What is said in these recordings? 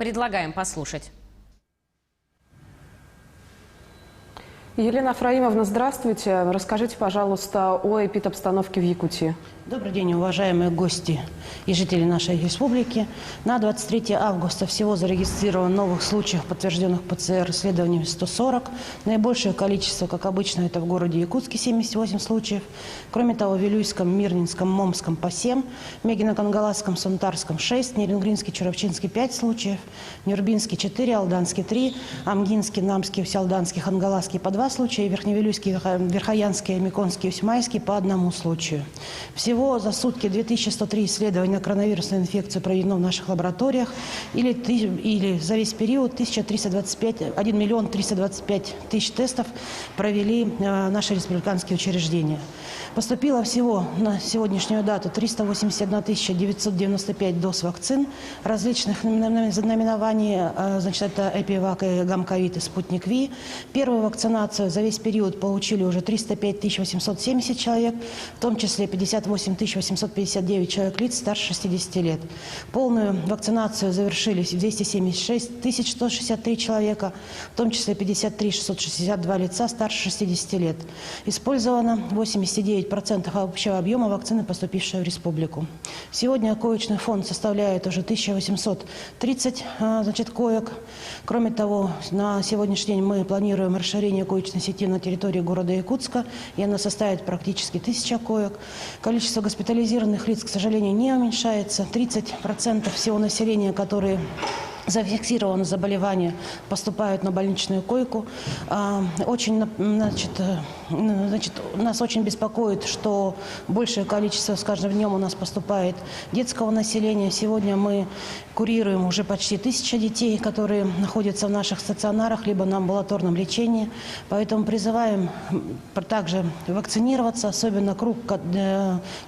Предлагаем послушать. Елена Фраимовна, здравствуйте. Расскажите, пожалуйста, о эпидобстановке в Якутии. Добрый день, уважаемые гости и жители нашей республики. На 23 августа всего зарегистрировано новых случаев, подтвержденных ПЦР-исследованиями 140. Наибольшее количество, как обычно, это в городе Якутске 78 случаев. Кроме того, в Вилюйском, Мирнинском, Момском по 7, Мегино-Кангаласском, Сунтарском 6, Нерингринске, Чурапчинске 5 случаев, Нюрбинске 4, Алданске 3, Амгинске, Намске, Всеалданске, Хангаласке по 2 случая, Верхневилюйске, Верхоянске, Миконске и Усьмайске по 1 случаю. Всего за сутки 2103 исследования на коронавирусную инфекцию проведено в наших лабораториях, или за весь период 1 миллион 325 тысяч тестов провели наши республиканские учреждения. Поступило всего на сегодняшнюю дату 381 995 доз вакцин различных наименований. Значит, это Эпивак и Гамковид и Спутник Ви. Первую вакцинацию за весь период получили уже 305 870 человек, в том числе 58 859 человек лиц старше 60 лет. Полную вакцинацию завершили 276 163 человека, в том числе 53 662 лица старше 60 лет. Использовано 89% общего объема вакцины, поступившей в республику. Сегодня коечный фонд составляет уже 1830 коек. Кроме того, на сегодняшний день мы планируем расширение коечной сети на территории города Якутска, и она составит практически 1000 коек. Количество госпитализированных лиц, к сожалению, не уменьшается. 30% всего населения, которые зафиксировано заболевание, поступают на больничную койку. Нас очень беспокоит, что большее количество с каждым днем у нас поступает детского населения. Сегодня мы курируем уже почти 1000 детей, которые находятся в наших стационарах либо на амбулаторном лечении. Поэтому призываем также вакцинироваться, особенно круг,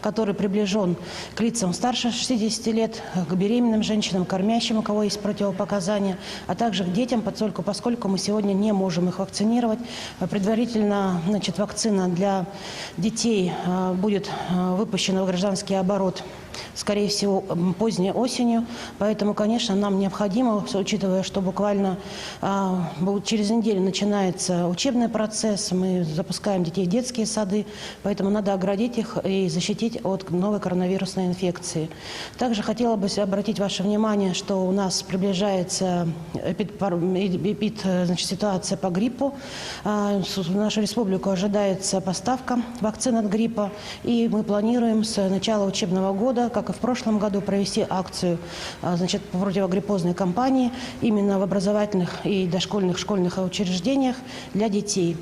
который приближен к лицам старше 60 лет, к беременным женщинам, кормящим, у кого есть противопоказания, а также к детям, поскольку мы сегодня не можем их вакцинировать. Предварительно, вакцина для детей будет выпущена в гражданский оборот, скорее всего, поздней осенью. Поэтому, конечно, нам необходимо, учитывая, что буквально через неделю начинается учебный процесс, мы запускаем детей в детские сады, поэтому надо оградить их и защитить от новой коронавирусной инфекции. Также хотела бы обратить ваше внимание, что у нас приближается ситуация по гриппу. В нашу республику ожидается поставка вакцин от гриппа, и мы планируем с начала учебного года, как и в прошлом году, провести акцию противогриппозной кампании именно в образовательных и дошкольных школьных учреждениях для детей.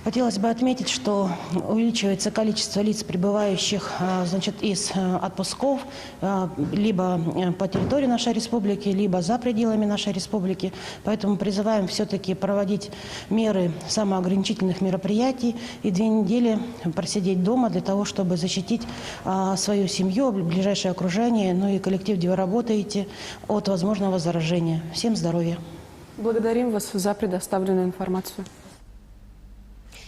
Хотелось бы отметить, что увеличивается количество лиц, прибывающих из отпусков, либо по территории нашей республики, либо за пределами нашей республики. Поэтому призываем все-таки проводить меры самоограничительных мероприятий и 2 недели просидеть дома для того, чтобы защитить свою семью, ближайшее окружение, ну и коллектив, где вы работаете, от возможного заражения. Всем здоровья! Благодарим вас за предоставленную информацию.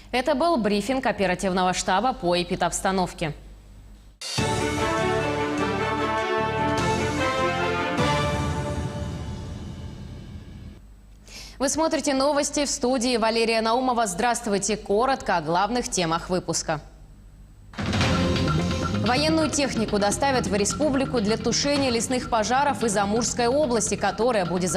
Это был брифинг оперативного штаба по эпидобстановке. Вы смотрите новости, в студии Валерия Наумова. Здравствуйте. Коротко о главных темах выпуска. Военную технику доставят в республику для тушения лесных пожаров из Амурской области, которая будет